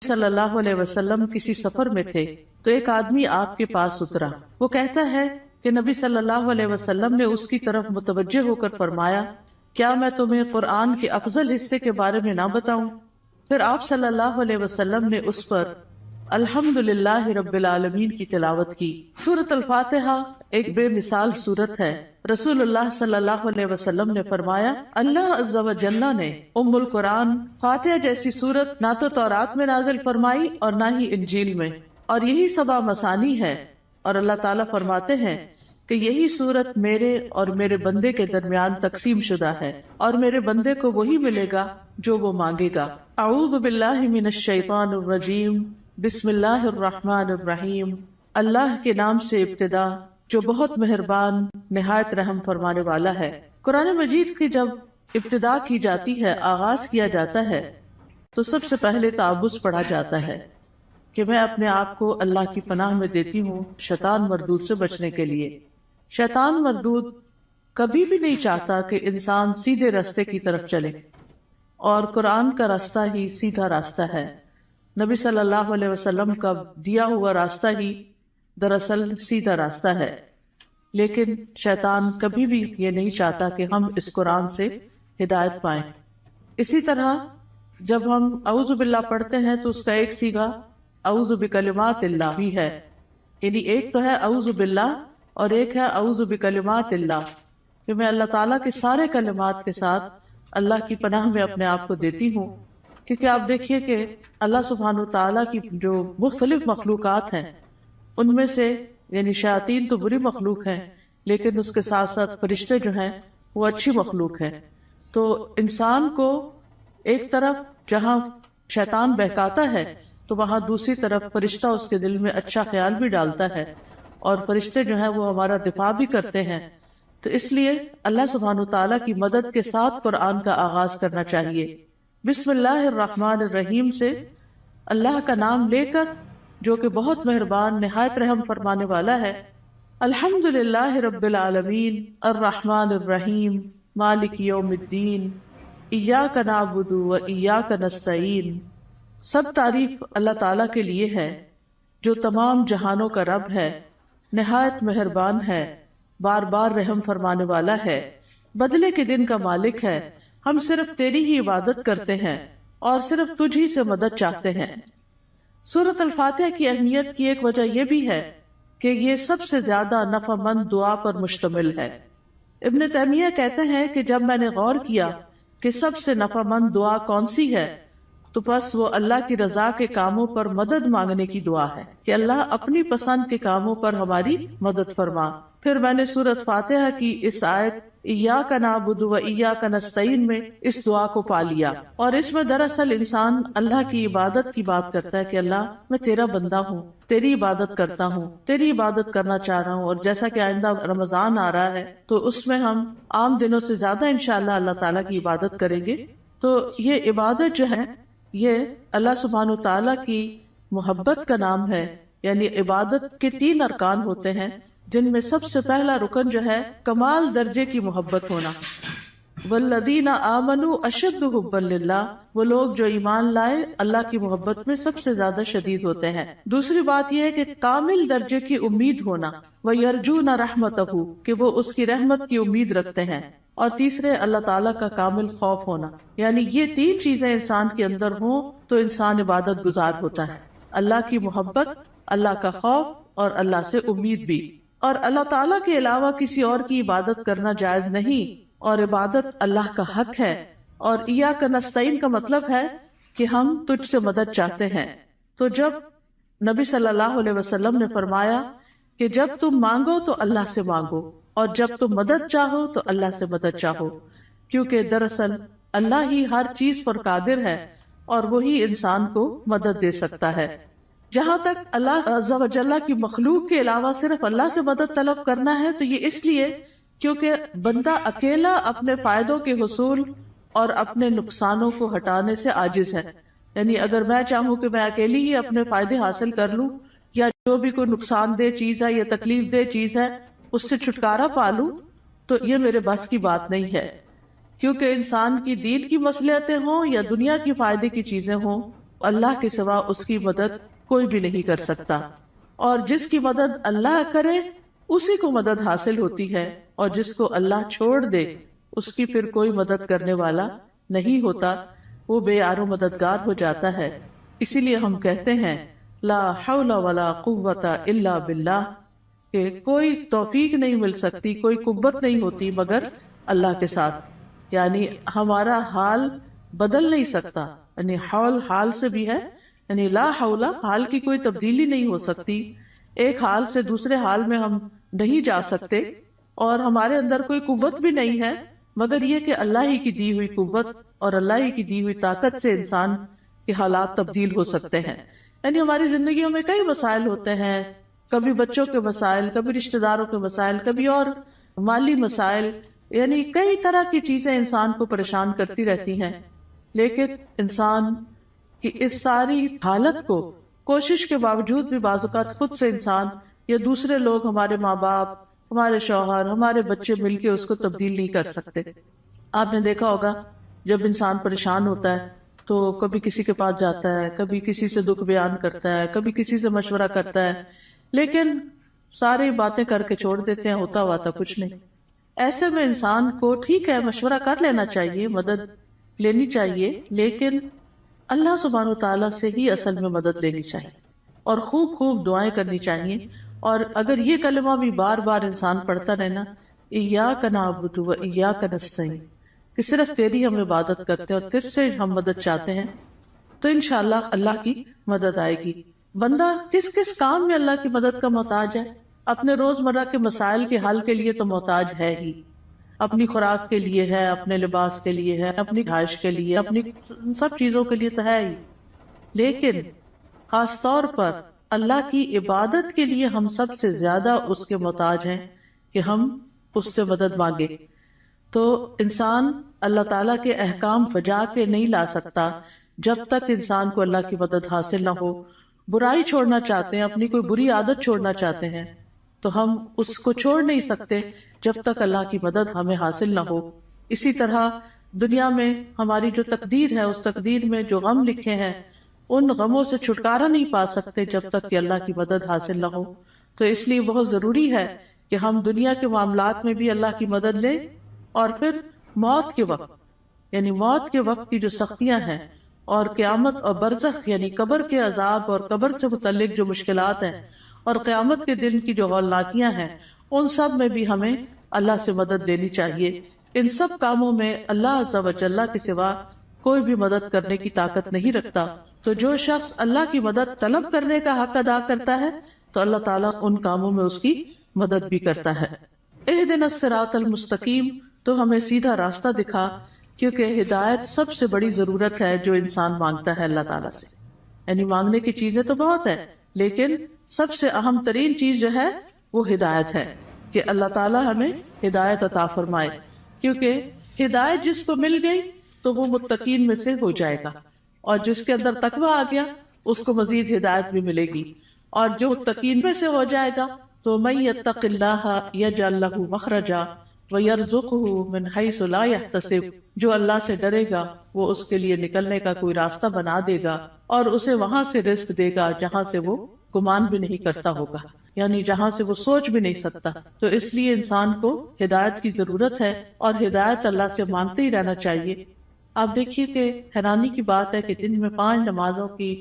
صلی اللہ علیہ وسلم کسی سفر میں تھے تو ایک آدمی آپ کے پاس اترا. وہ کہتا ہے کہ نبی صلی اللہ علیہ وسلم نے اس کی طرف متوجہ ہو کر فرمایا، کیا میں تمہیں قرآن کے افضل حصے کے بارے میں نہ بتاؤں؟ پھر آپ صلی اللہ علیہ وسلم نے اس پر الحمدللہ رب العالمین کی تلاوت کی. سورۃ الفاتحہ ایک بے مثال سورت ہے. رسول اللہ صلی اللہ علیہ وسلم نے فرمایا، اللہ عز و جل نے ام القرآن فاتحہ جیسی سورت نہ تو تورات میں نازل فرمائی اور نہ ہی انجیل میں، اور یہی سبع مثانی ہے. اور اللہ تعالیٰ فرماتے ہیں کہ یہی سورت میرے اور میرے بندے کے درمیان تقسیم شدہ ہے، اور میرے بندے کو وہی ملے گا جو وہ مانگے گا. اعوذ باللہ من الشیطان الرجیم، بسم اللہ الرحمن الرحیم. اللہ کے نام سے ابتدا جو بہت مہربان نہایت رحم فرمانے والا ہے. قرآن مجید کی جب ابتدا کی جاتی ہے، آغاز کیا جاتا ہے، تو سب سے پہلے تعوذ پڑھا جاتا ہے کہ میں اپنے آپ کو اللہ کی پناہ میں دیتی ہوں شیطان مردود سے بچنے کے لیے. شیطان مردود کبھی بھی نہیں چاہتا کہ انسان سیدھے راستے کی طرف چلے، اور قرآن کا راستہ ہی سیدھا راستہ ہے. نبی صلی اللہ علیہ وسلم کا دیا ہوا راستہ ہی دراصل سیدھا راستہ ہے. لیکن شیطان کبھی بھی یہ نہیں چاہتا کہ ہم اس قرآن سے ہدایت پائیں. اسی طرح جب ہم اعوذ باللہ پڑھتے ہیں تو اس کا ایک صیغہ اعوذ بکلمات اللہ بھی ہے، یعنی ایک تو ہے اعوذ باللہ اور ایک ہے اعوذ بکلمات اللہ، کہ میں اللہ تعالیٰ کے سارے کلمات کے ساتھ اللہ کی پناہ میں اپنے آپ کو دیتی ہوں. کیونکہ آپ دیکھیے کہ اللہ سبحانہ تعالیٰ کی جو مختلف مخلوقات ہیں ان میں سے یعنی شیاطین تو بری مخلوق ہیں، لیکن اس کے ساتھ ساتھ فرشتے جو ہیں وہ اچھی مخلوق ہیں. تو انسان کو ایک طرف جہاں شیطان بہکاتا ہے تو وہاں دوسری طرف فرشتہ اس کے دل میں اچھا خیال بھی ڈالتا ہے، اور فرشتے جو ہیں وہ ہمارا دفاع بھی کرتے ہیں. تو اس لیے اللہ سبحانہ تعالیٰ کی مدد کے ساتھ قرآن کا آغاز کرنا چاہیے. بسم اللہ الرحمن الرحیم سے اللہ کا نام لے کر جو کہ بہت مہربان نہایت رحم فرمانے والا ہے. الحمدللہ رب العالمین الرحمن الرحیم مالک یوم الدین ایاک نعبد و ایاک نستعین. سب تعریف اللہ تعالیٰ کے لیے ہے جو تمام جہانوں کا رب ہے، نہایت مہربان ہے، بار بار رحم فرمانے والا ہے، بدلے کے دن کا مالک ہے. ہم صرف تیری ہی عبادت کرتے ہیں اور صرف تجھ ہی سے مدد چاہتے ہیں. سورۃ الفاتحہ کی اہمیت کی ایک وجہ یہ بھی ہے کہ یہ سب سے زیادہ نفع مند دعا پر مشتمل ہے. ابن تیمیہ کہتے ہیں کہ جب میں نے غور کیا کہ سب سے نفع مند دعا کون سی ہے تو بس وہ اللہ کی رضا کے کاموں پر مدد مانگنے کی دعا ہے کہ اللہ اپنی پسند کے کاموں پر ہماری مدد فرما. پھر میں نے سورۃ فاتحہ کی اس آیت ایاک نعبد و ایاک نستعین میں اس دعا کو پا لیا، اور اس میں دراصل انسان اللہ کی عبادت کی بات کرتا ہے کہ اللہ میں تیرا بندہ ہوں، تیری عبادت کرتا ہوں، تیری عبادت کرنا چاہ رہا ہوں. اور جیسا کہ آئندہ رمضان آ رہا ہے تو اس میں ہم عام دنوں سے زیادہ انشاءاللہ اللہ تعالیٰ کی عبادت کریں گے. تو یہ عبادت جو ہے یہ اللہ سبحانہ تعالیٰ کی محبت کا نام ہے. یعنی عبادت کے 3 ارکان ہوتے ہیں جن میں سب سے پہلا رکن جو ہے کمال درجے کی محبت ہونا. والذین آمنوا اشد حبا للہ، وہ لوگ جو ایمان لائے اللہ کی محبت میں سب سے زیادہ شدید ہوتے ہیں. دوسری بات یہ ہے کہ کامل درجے کی امید ہونا، وَيَرْجُونَ رَحْمَتَهُ، کہ وہ اس کی رحمت کی امید رکھتے ہیں. اور تیسرے اللہ تعالیٰ کا کامل خوف ہونا. یعنی یہ 3 چیزیں انسان کے اندر ہوں تو انسان عبادت گزار ہوتا ہے. اللہ کی محبت، اللہ کا خوف اور اللہ سے امید بھی. اور اللہ تعالیٰ کے علاوہ کسی اور کی عبادت کرنا جائز نہیں، اور عبادت اللہ کا حق ہے. اور ایاک نستعین کا مطلب ہے کہ ہم تجھ سے مدد چاہتے ہیں. تو جب نبی صلی اللہ علیہ وسلم نے فرمایا کہ جب تم مانگو تو اللہ سے مانگو، اور جب تم مدد چاہو تو اللہ سے مدد چاہو، کیونکہ دراصل اللہ ہی ہر چیز پر قادر ہے اور وہی انسان کو مدد دے سکتا ہے. جہاں تک اللہ عز و جل کی مخلوق کے علاوہ صرف اللہ سے مدد طلب کرنا ہے تو یہ اس لیے کیونکہ بندہ اکیلا اپنے فائدوں کے حصول اور اپنے نقصانوں کو ہٹانے سے عاجز ہے. یعنی اگر میں چاہوں کہ میں اکیلی ہی اپنے فائدے حاصل کر لوں، یا جو بھی کوئی نقصان دہ چیز ہے یا تکلیف دہ چیز ہے اس سے چھٹکارا پا لوں، تو یہ میرے بس کی بات نہیں ہے. کیونکہ انسان کی دین کی مصلحتیں ہوں یا دنیا کی فائدے کی چیزیں ہوں، اللہ کے سوا اس کی مدد کوئی بھی نہیں کر سکتا، اور جس کی مدد اللہ کرے اسی کو مدد حاصل ہوتی ہے، اور جس کو اللہ چھوڑ دے اس کی پھر کوئی مدد کرنے والا نہیں ہوتا، وہ بے یار و مددگار ہو جاتا ہے۔ اسی لیے ہم کہتے ہیں لا حول ولا قوت الا باللہ، کہ کوئی توفیق نہیں مل سکتی، کوئی قوت نہیں ہوتی مگر اللہ کے ساتھ۔ یعنی ہمارا حال بدل نہیں سکتا، یعنی حال سے بھی ہے، یعنی لا حول، حال کی کوئی تبدیلی نہیں ہو سکتی، ایک حال سے دوسرے حال میں ہم نہیں جا سکتے، اور ہمارے اندر کوئی قوت بھی نہیں ہے مگر یہ کہ اللہ ہی کی دی ہوئی قوت اور اللہ ہی کی دی ہوئی طاقت سے انسان کے حالات تبدیل ہو سکتے ہیں۔ یعنی ہماری زندگیوں میں کئی مسائل ہوتے ہیں، کبھی بچوں کے مسائل، کبھی رشتہ داروں کے مسائل، کبھی اور مالی مسائل، یعنی کئی طرح کی چیزیں انسان کو پریشان کرتی رہتی ہیں، لیکن انسان کی اس ساری حالت کو کوشش کے باوجود بھی بعض اوقات خود سے انسان یا دوسرے لوگ، ہمارے ماں باپ، ہمارے شوہر، ہمارے بچے مل کے اس کو تبدیل نہیں کر سکتے۔ آپ نے دیکھا ہوگا جب انسان پریشان ہوتا ہے تو کبھی کسی کے پاس جاتا ہے، کبھی کسی سے دکھ بیان کرتا ہے، کبھی کسی سے مشورہ کرتا ہے، لیکن ساری باتیں کر کے چھوڑ دیتے ہیں، ہوتا ہوا تھا کچھ نہیں۔ ایسے میں انسان کو ٹھیک ہے مشورہ کر لینا چاہیے، مدد لینی چاہیے، لیکن اللہ سبحانہ وتعالیٰ سے ہی اصل میں مدد لینی چاہیے، اور خوب خوب دعائیں کرنی چاہیے۔ اور اگر یہ کلمہ بھی بار بار انسان پڑھتا رہے نا، ایاک نعبد و ایاک نستعین، کہ صرف تیری ہم عبادت کرتے ہیں اور تجھ سے ہم مدد چاہتے ہیں، تو انشاءاللہ اللہ کی مدد آئے گی۔ بندہ کس کس کام میں اللہ کی مدد کا محتاج ہے؟ اپنے روزمرہ کے مسائل کے حل کے لیے تو محتاج ہے ہی، اپنی خوراک کے لیے ہے، اپنے لباس کے لیے ہے، اپنی رہائش کے لیے، اپنی سب چیزوں کے لیے تو ہے ہی، لیکن خاص طور پر اللہ کی عبادت کے لیے ہم سب سے زیادہ اس کے محتاج ہیں کہ ہم اس سے مدد مانگے۔ تو انسان اللہ تعالیٰ کے احکام بجا کے نہیں لا سکتا جب تک انسان کو اللہ کی مدد حاصل نہ ہو۔ برائی چھوڑنا چاہتے ہیں، اپنی کوئی بری عادت چھوڑنا چاہتے ہیں، تو ہم اس کو چھوڑ نہیں سکتے جب تک اللہ کی مدد ہمیں حاصل نہ ہو۔ اسی طرح دنیا میں ہماری جو تقدیر ہے، اس تقدیر میں جو غم لکھے ہیں، ان غموں سے چھٹکارا نہیں پا سکتے جب تک کہ اللہ کی مدد حاصل نہ ہو۔ تو اس لیے بہت ضروری ہے کہ ہم دنیا کے معاملات میں بھی اللہ کی مدد لیں، اور پھر موت کے وقت، یعنی موت کے وقت کی جو سختیاں ہیں، اور قیامت اور برزخ یعنی قبر کے عذاب اور قبر سے متعلق جو مشکلات ہیں، اور قیامت کے دن کی جو ہولناکیاں ہیں، ان سب میں بھی ہمیں اللہ سے مدد لینی چاہیے۔ ان سب کاموں میں اللہ عز و جل کے سوا کوئی بھی مدد کرنے کی طاقت نہیں رکھتا۔ تو جو شخص اللہ کی مدد طلب کرنے کا حق ادا کرتا ہے تو اللہ تعالیٰ ان کاموں میں اس کی مدد بھی کرتا ہے۔ اہدنا الصراط المستقیم، تو ہمیں سیدھا راستہ دکھا، کیونکہ ہدایت سب سے بڑی ضرورت ہے جو انسان مانگتا ہے اللہ تعالیٰ سے۔ یعنی مانگنے کی چیزیں تو بہت ہے، لیکن سب سے اہم ترین چیز جو ہے وہ ہدایت ہے، کہ اللہ تعالیٰ ہمیں ہدایت عطا فرمائے، کیونکہ ہدایت جس کو مل گئی تو وہ متقین میں سے ہو جائے گا، اور جس کے اندر تقوی آ گیا اس کو مزید ہدایت بھی ملے گی، اور جو متقین میں سے ہو جائے گا تو من یتق اللہ یجعل لہ مخرجا ویرزقہ من حیث لا یحتسب، جو اللہ سے ڈرے گا وہ اس کے لیے نکلنے کا کوئی راستہ بنا دے گا، اور اسے وہاں سے رزق دے گا جہاں سے وہ گمان بھی نہیں کرتا ہوگا، یعنی جہاں سے وہ سوچ بھی نہیں سکتا۔ تو اس لیے انسان کو ہدایت کی ضرورت ہے، اور ہدایت اللہ سے مانگتے ہی رہنا چاہیے۔ آپ دیکھیے کہ حیرانی کی بات ہے کہ دن میں 5 نمازوں کی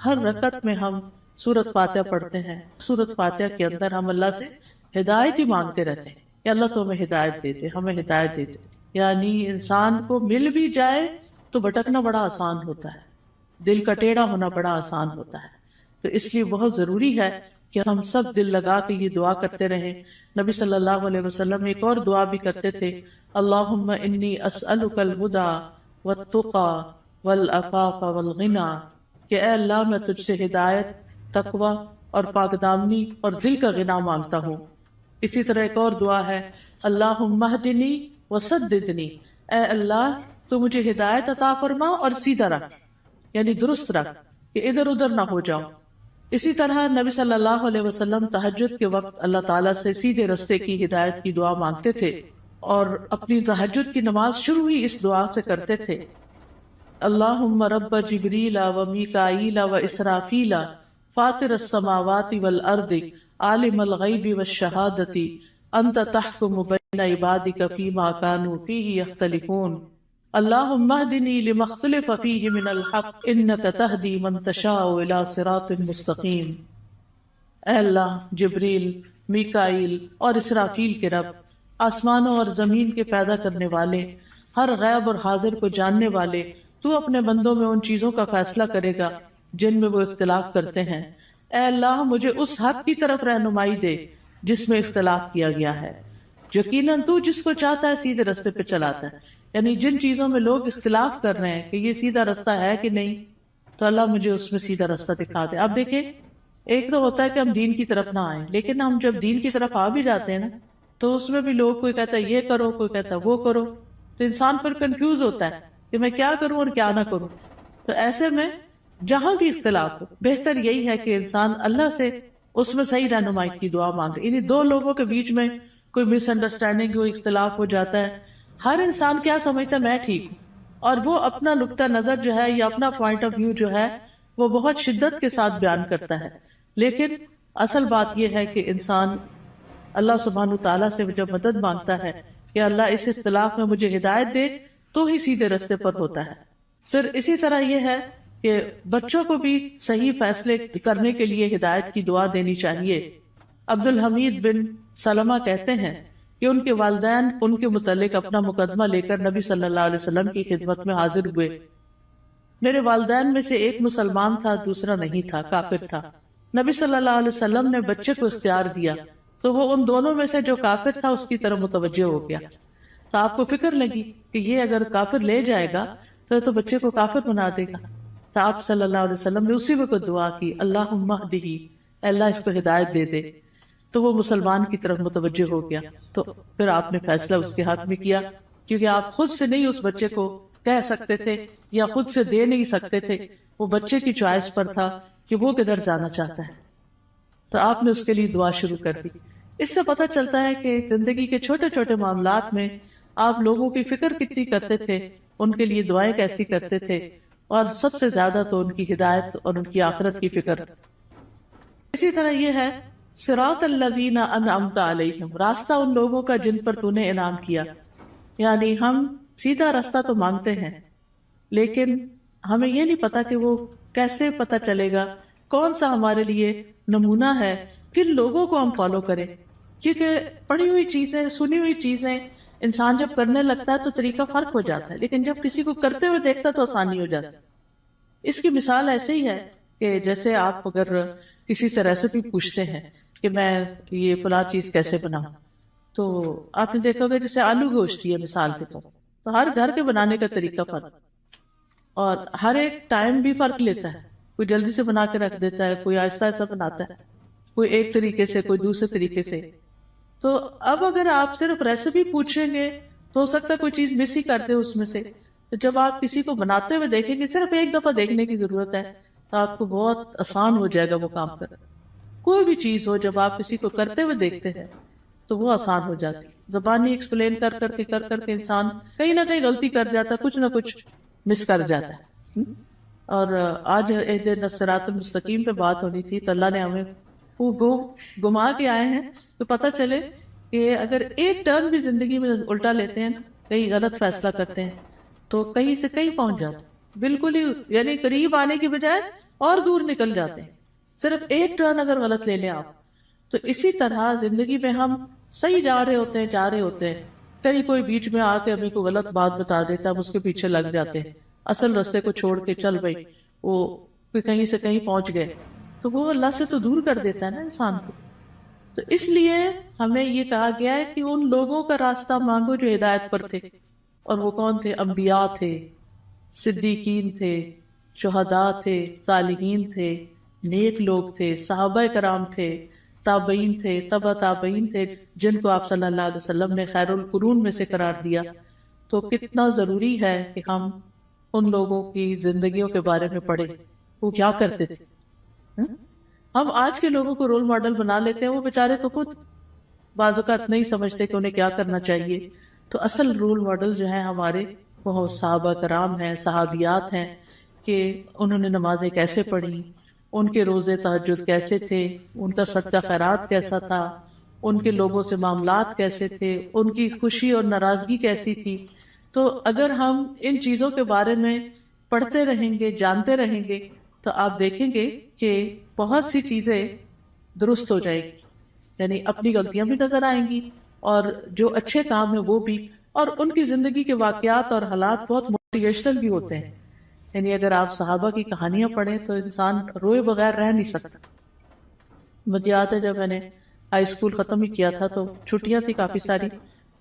ہر رکعت میں ہم سورۃ فاتحہ پڑھتے ہیں۔ سورۃ فاتحہ کے اندر ہم اللہ سے ہدایت ہی مانگتے رہتے ہیں کہ اللہ تو ہمیں ہدایت دے دے، ہمیں ہدایت دے دے۔ یعنی انسان کو مل بھی جائے تو بھٹکنا بڑا آسان ہوتا ہے، دل کا ٹیڑھا ہونا بڑا آسان ہوتا ہے۔ تو اس لیے بہت ضروری ہے کہ ہم سب دل لگا کے یہ دعا کرتے رہیں۔ نبی صلی اللہ علیہ وسلم ایک اور دعا بھی کرتے تھے، اللہم انی اسألک الہدی والتقی والعفاف والغنی، کہ اے اللہ میں تجھ سے ہدایت، تقوی اور پاک دامنی اور دل کا غنا مانگتا ہوں۔ اسی طرح ایک اور دعا ہے، اللہم اہدنی وسددنی، اے اللہ تو مجھے ہدایت عطا فرما اور سیدھا رکھ، یعنی درست رکھ کہ ادھر ادھر نہ ہو جاؤ۔ اسی طرح نبی صلی اللہ علیہ وسلم تہجد کے وقت اللہ تعالیٰ سے سیدھے رستے کی ہدایت کی دعا مانگتے تھے، اور اپنی تہجد کی نماز شروع ہی اس دعا سے کرتے تھے۔ اللہم رب جبریل و میکائیل و اسرافیل فاطر السماوات والارض عالم الغیب والشہادۃ انت تحکم بین عبادک فیما کانوا فیہ یختلفون اللہم اہدنی لما اختلف فیہ من الحق انک تہدی من تشاء الی صراط مستقیم۔ اے اللہ، جبریل، میکائیل اور اسرافیل کے رب، آسمانوں اور زمین کے پیدا کرنے والے، ہر غیب اور حاضر کو جاننے والے، تو اپنے بندوں میں ان چیزوں کا فیصلہ کرے گا جن میں وہ اختلاف کرتے ہیں۔ اے اللہ، مجھے اس حق کی طرف رہنمائی دے جس میں اختلاف کیا گیا ہے۔ یقیناً تو جس کو چاہتا ہے سیدھے رستے پہ چلاتا ہے، یعنی جن چیزوں میں لوگ اختلاف کر رہے ہیں کہ یہ سیدھا رستہ ہے کہ نہیں، تو اللہ مجھے اس میں سیدھا رستہ دکھا دے۔ آپ دیکھیں، ایک تو ہوتا ہے کہ ہم دین کی طرف نہ آئیں، لیکن ہم جب دین کی طرف آ بھی جاتے ہیں نا، تو اس میں بھی لوگ، کوئی کہتا ہے یہ کرو، کوئی کہتا ہے وہ کرو، تو انسان پھر کنفیوز ہوتا ہے کہ میں کیا کروں اور کیا نہ کروں۔ تو ایسے میں جہاں بھی اختلاف ہو، بہتر یہی ہے کہ انسان اللہ سے اس میں صحیح رہنمائی کی دعا مانگے۔ یعنی دو لوگوں کے بیچ میں کوئی مس انڈرسٹینڈنگ، کوئی اختلاف ہو جاتا ہے، ہر انسان کیا سمجھتا ہے، میں ٹھیک ہوں، اور وہ اپنا نقطہ نظر جو ہے یا اپنا پوائنٹ آف ویو جو ہے وہ بہت شدت کے ساتھ بیان کرتا ہے۔ لیکن اصل بات یہ ہے کہ انسان اللہ سبحانہ تعالیٰ سے جب مدد مانگتا ہے کہ اللہ اس اختلاف میں مجھے ہدایت دے، تو ہی سیدھے رستے پر ہوتا ہے۔ پھر اسی طرح یہ ہے کہ بچوں کو بھی صحیح فیصلے کرنے کے لیے ہدایت کی دعا دینی چاہیے۔ عبد الحمید بن سلمہ کہتے ہیں کہ ان کے والدین ان کے متعلق اپنا مقدمہ لے کر نبی صلی اللہ علیہ وسلم کی خدمت میں حاضر ہوئے۔ میرے والدین میں سے ایک مسلمان تھا، دوسرا نہیں تھا، کافر تھا۔ نبی صلی اللہ علیہ وسلم نے بچے کو اختیار دیا تو وہ ان دونوں میں سے جو کافر تھا اس کی طرف متوجہ ہو گیا۔ تو آپ کو فکر لگی کہ یہ اگر کافر لے جائے گا تو بچے کو کافر بنا دے گا۔ تو آپ صلی اللہ علیہ وسلم نے اسی وقت دعا کی، اللہم اہدہ، اللہ اس کو ہدایت دے دے۔ تو وہ مسلمان کی طرف متوجہ ہو گیا۔ تو پھر آپ نے فیصلہ اس کے حق میں کیا، کیونکہ آپ خود سے نہیں اس بچے کو کہہ سکتے تھے یا خود سے دے نہیں سکتے تھے، وہ بچے کی چوائس پر تھا کہ وہ کدھر جانا چاہتا ہے۔ تو آپ نے اس کے لیے دعا شروع کر دی۔ اس سے پتہ چلتا ہے کہ زندگی کے چھوٹے چھوٹے معاملات میں آپ لوگوں کی فکر کتنی کرتے تھے، ان کے لیے دعائیں کیسی کرتے تھے، اور سب سے زیادہ تو ان کی ہدایت اور ان کی آخرت کی فکر۔ اسی طرح یہ ہے صراط الذین انعمت علیہم، راستہ ان لوگوں کا جن پر تو نے انعام کیا۔ یعنی ہم سیدھا راستہ تو مانگتے ہیں، لیکن ہمیں یہ نہیں پتا کہ وہ کیسے پتا چلے گا، کون سا ہمارے لیے نمونہ ہے، کن لوگوں کو ہم فالو کریں۔ کیونکہ پڑھی ہوئی چیزیں، سنی ہوئی چیزیں انسان جب کرنے لگتا ہے تو طریقہ فرق ہو جاتا ہے، لیکن جب کسی کو کرتے ہوئے دیکھتا ہے تو آسانی ہو جاتی ہے۔ اس کی مثال ایسے ہی ہے کہ جیسے آپ اگر کسی سے ریسیپی پوچھتے ہیں کہ میں یہ فلاں چیز کیسے بناؤں، تو آپ نے دیکھا ہوگا جیسے آلو گوشت ہے مثال کے طور، تو ہر گھر کے بنانے کا طریقہ فرق، اور ہر ایک ٹائم بھی فرق لیتا ہے۔ کوئی جلدی سے بنا کے رکھ دیتا ہے، کوئی آہستہ آہستہ بناتا ہے، کوئی ایک طریقے سے، کوئی دوسرے طریقے سے۔ تو اب اگر آپ صرف ریسیپی پوچھیں گے تو ہو سکتا ہے کوئی چیز مس ہی کر دے اس میں سے۔ تو جب آپ کسی کو بناتے ہوئے دیکھیں گے، صرف ایک دفعہ دیکھنے کی ضرورت ہے، تو آپ کو بہت آسان ہو جائے گا وہ کام کرنا۔ کوئی بھی چیز ہو، جب آپ کسی کو کرتے ہوئے دیکھتے ہیں تو وہ آسان ہو جاتی۔ زبانی ایکسپلین کر کر کے انسان کہیں نہ کہیں غلطی کر جاتا ہے، کچھ نہ کچھ مس کر جاتا ہے۔ اور آج اہدنا الصراط المستقیم پہ بات ہونی تھی، تو اللہ نے ہمیں وہ گما کے آئے ہیں تو پتہ چلے کہ اگر ایک ٹرن بھی زندگی میں الٹا لیتے ہیں، کہیں غلط فیصلہ کرتے ہیں، تو کہیں سے کہیں پہنچ جاتے ہیں، بالکل ہی یعنی قریب آنے کی بجائے اور دور نکل جاتے ہیں، صرف ایک ٹرن اگر غلط لے لیں آپ۔ تو اسی طرح زندگی میں ہم صحیح جا رہے ہوتے ہیں، کہیں کوئی بیچ میں آ کے ہمیں کوئی غلط بات بتا دیتا ہے، ہم اس کے پیچھے لگ جاتے ہیں، اصل راستے کو چھوڑ کے چل بھائی وہ کہیں سے کہیں پہنچ گئے، تو وہ اللہ سے تو دور کر دیتا ہے نا انسان کو۔ تو اس لیے ہمیں یہ کہا گیا ہے کہ ان لوگوں کا راستہ مانگو جو ہدایت پر تھے، اور وہ کون تھے؟ انبیاء تھے، صدیقین تھے، شہداء تھے، صالحین تھے، نیک لوگ تھے، صحابہ کرام تھے، تابعین تھے، تبع تابعین تھے، جن کو آپ صلی اللہ علیہ وسلم نے خیر القرون میں سے قرار دیا۔ تو کتنا ضروری ہے کہ ہم ان لوگوں کی زندگیوں کے بارے میں پڑھیں، وہ کیا کرتے تھے۔ ہم آج کے لوگوں کو رول ماڈل بنا لیتے ہیں، وہ بیچارے تو خود بعض اوقات نہیں سمجھتے کہ انہیں کیا کرنا چاہیے۔ تو اصل رول ماڈل جو ہیں ہمارے وہ صحابہ کرام ہیں، صحابیات ہیں کہ انہوں نے نمازیں کیسے پڑھی، ان کے روزے تہجد کیسے تھے، ان کا صدقہ خیرات کیسا تھا، ان کے لوگوں سے معاملات کیسے تھے، ان کی خوشی اور ناراضگی کیسی تھی. تو اگر ہم ان چیزوں کے بارے میں پڑھتے رہیں گے، جانتے رہیں گے، تو آپ دیکھیں گے کہ بہت سی چیزیں درست ہو جائے گی. یعنی اپنی غلطیاں بھی نظر آئیں گی اور جو اچھے کام ہیں وہ بھی. اور ان کی زندگی کے واقعات اور حالات بہت موٹیویشنل بھی ہوتے ہیں. یعنی اگر آپ صحابہ کی کہانیاں پڑھیں تو انسان روئے بغیر رہ نہیں سکتا. مجھے یاد ہے جب میں نے ہائی اسکول ختم ہی کیا تھا تو چھٹیاں تھی کافی ساری،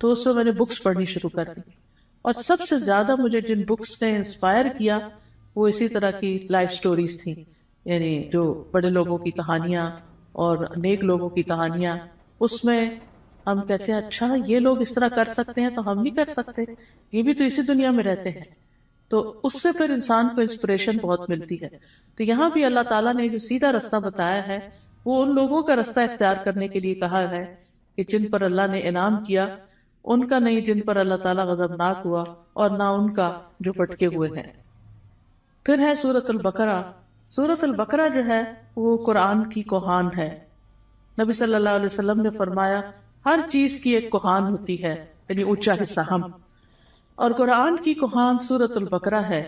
تو اس میں میں نے بکس پڑھنی شروع کر دی. اور سب سے زیادہ مجھے جن بکس نے انسپائر کیا وہ اسی طرح کی لائف سٹوریز تھیں. یعنی جو بڑے لوگوں کی کہانیاں اور نیک لوگوں کی کہانیاں. اس میں ہم کہتے ہیں اچھا یہ لوگ اس طرح کر سکتے ہیں تو ہم نہیں کر سکتے، یہ بھی تو اسی دنیا میں رہتے ہیں. تو اس سے پھر انسان کو انسپریشن بہت ملتی ہے. تو یہاں بھی اللہ تعالیٰ نے جو سیدھا رستہ بتایا ہے وہ ان لوگوں کا رستہ اختیار کرنے کے لیے کہا ہے کہ جن پر اللہ نے انعام کیا، ان کا نہیں جن پر اللہ تعالیٰ غضبناک ہوا، اور نہ ان کا جو بھٹکے ہوئے ہیں. پھر ہے سورۃ البقرہ. سورۃ البقرہ جو ہے وہ قرآن کی کوہان ہے. نبی صلی اللہ علیہ وسلم نے فرمایا ہر چیز کی ایک کوہان ہوتی ہے، یعنی اونچا حصہ ہم، اور قرآن کی کوہان سورۃ البقرہ ہے.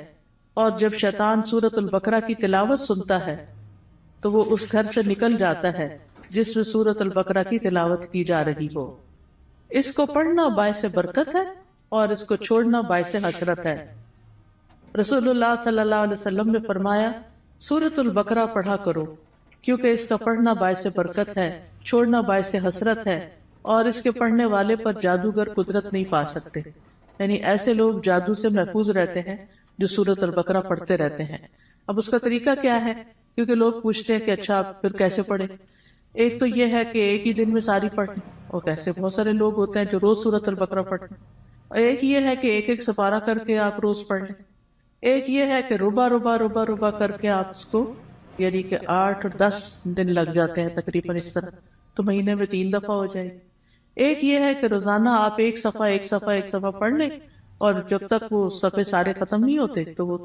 اور جب شیطان سورۃ البقرہ کی تلاوت سنتا ہے تو وہ اس گھر سے نکل جاتا ہے جس میں سورۃ البقرہ کی تلاوت کی جا رہی ہو. اس کو پڑھنا باعث برکت ہے اور اس کو چھوڑنا باعث حسرت ہے. رسول اللہ صلی اللہ علیہ وسلم نے فرمایا سورۃ البقرہ پڑھا کرو، کیونکہ اس کا پڑھنا باعث برکت ہے، چھوڑنا باعث حسرت ہے، اور اس کے پڑھنے والے پر جادوگر قدرت نہیں پا سکتے. یعنی ایسے لوگ جادو سے محفوظ رہتے ہیں جو سورۃ البقرہ پڑھتے رہتے ہیں. اب اس کا طریقہ کیا ہے؟ کیونکہ لوگ پوچھتے ہیں کہ اچھا پھر کیسے پڑھیں. ایک تو یہ ہے کہ ایک ہی دن میں ساری پڑھیں، اور کیسے بہت سارے لوگ ہوتے ہیں جو روز سورۃ البقرہ پڑھتے ہیں. اور ایک یہ ہے کہ ایک ایک سپارہ کر کے آپ روز پڑھ لیں. ایک یہ ہے کہ ربع کر کے آپ اس کو، یعنی کہ 8 اور 10 دن لگ جاتے ہیں تقریباً اس طرح، تو مہینے میں 3 دفعہ ہو جائے گی. ایک یہ ہے کہ روزانہ آپ ایک صفحہ پڑھ لیں، اور جب تک وہ صفحے سارے ختم نہیں ہوتے تو وہ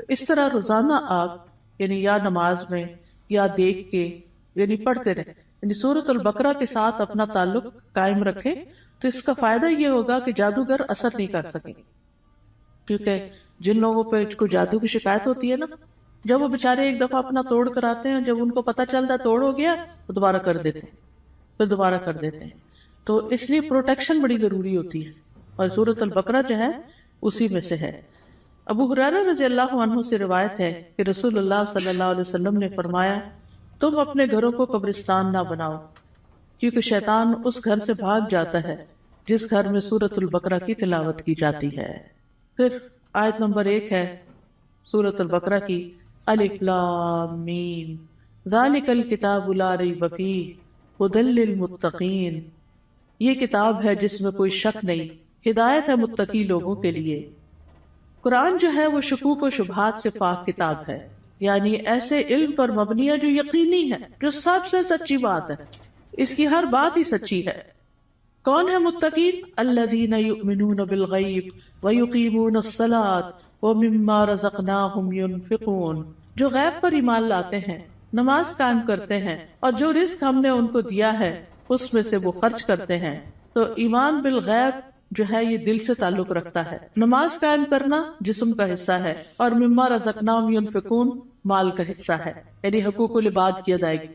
اس طرح روزانہ آپ یعنی یا نماز میں یا دیکھ کے یعنی پڑھتے رہیں. یعنی سورۃ البقرہ کے ساتھ اپنا تعلق قائم رکھیں تو اس کا فائدہ یہ ہوگا کہ جادوگر اثر نہیں کر سکیں. کیونکہ جن لوگوں پہ کوئی جادو کی شکایت ہوتی ہے نا، جب وہ بےچارے ایک دفعہ اپنا توڑ کر آتے ہیں، جب ان کو پتہ چلتا ہے توڑ ہو گیا تو دوبارہ کر دیتے ہیں، پھر دوبارہ کر دیتے ہیں. تو اس لیے پروٹیکشن بڑی ضروری ہوتی ہے، اور سورۃ البقرہ جو ہے اسی میں سے ہے. ابو ہریرہ رضی اللہ عنہ سے روایت ہے کہ رسول اللہ صلی اللہ علیہ وسلم نے فرمایا تم اپنے گھروں کو قبرستان نہ بناؤ، کیونکہ شیطان اس گھر سے بھاگ جاتا ہے جس گھر میں سورۃ البقرہ کی تلاوت کی جاتی ہے. پھر آیت نمبر 1 ہے سورۃ البقرہ کی، الف لام میم ذالک الکتاب لا ریب فیہ ھدی للمتقین. یہ کتاب ہے جس میں کوئی شک نہیں، ہدایت ہے متقی لوگوں کے لیے. قرآن جو ہے وہ شکوک و شبہات سے پاک کتاب ہے، یعنی ایسے علم پر مبنی ہے جو یقینی ہے، جو سب سے سچی بات ہے، اس کی ہر بات ہی سچی ہے. کون ہے متقین؟ الذین یؤمنون بالغیب ویقیمون الصلاۃ ومما رزقناہم ینفقون. جو غیب پر ایمان لاتے ہیں، نماز قائم کرتے ہیں، اور جو رزق ہم نے ان کو دیا ہے اس میں سے وہ خرچ کرتے ہیں. تو ایمان بالغیب جو ہے یہ دل سے تعلق رکھتا ہے. نماز قائم کرنا جسم کا حصہ ہے، اور مما رزقناہم ینفقون مال کا حصہ ہے، یعنی حقوق العباد کی ادائیگی.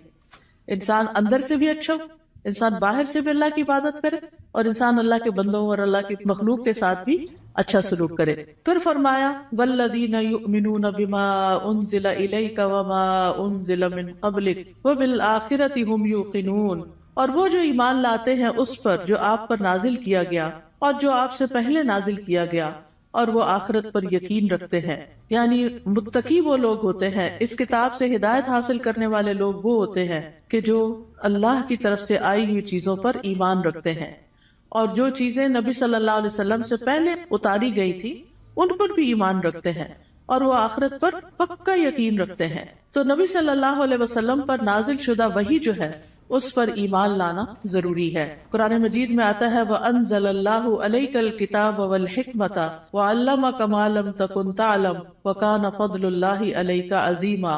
انسان اندر سے بھی اچھا ہو، انسان باہر سے بھی اللہ کی عبادت کرے، اور انسان اللہ کے بندوں اور اللہ کی مخلوق کے ساتھ بھی اچھا سلوک کرے. پھر فرمایا والذین یؤمنون بما انزل الیک وما انزل من قبلک وبالآخرۃ ھم یوقنون. اور وہ جو ایمان لاتے ہیں اس پر جو آپ پر نازل کیا گیا اور جو آپ سے پہلے نازل کیا گیا، اور وہ آخرت پر یقین رکھتے ہیں. یعنی متقی وہ لوگ ہوتے ہیں، اس کتاب سے ہدایت حاصل کرنے والے لوگ وہ ہوتے ہیں کہ جو اللہ کی طرف سے آئی ہوئی چیزوں پر ایمان رکھتے ہیں، اور جو چیزیں نبی صلی اللہ علیہ وسلم سے پہلے اتاری گئی تھی ان پر بھی ایمان رکھتے ہیں، اور وہ آخرت پر پکا یقین رکھتے ہیں. تو نبی صلی اللہ علیہ وسلم پر نازل شدہ وحی جو ہے اس پر ایمان لانا ضروری ہے۔ قرآن مجید میں آتا ہے وَأَنزَلَ اللَّهُ عَلَيْكَ الْكِتَابَ وَالْحِكْمَةَ وَعَلَّمَكَ مَا لَمْ تَكُنْ تَعْلَمُ وَكَانَ فَضْلُ اللَّهِ عَلَيْكَ عَظِيمًا۔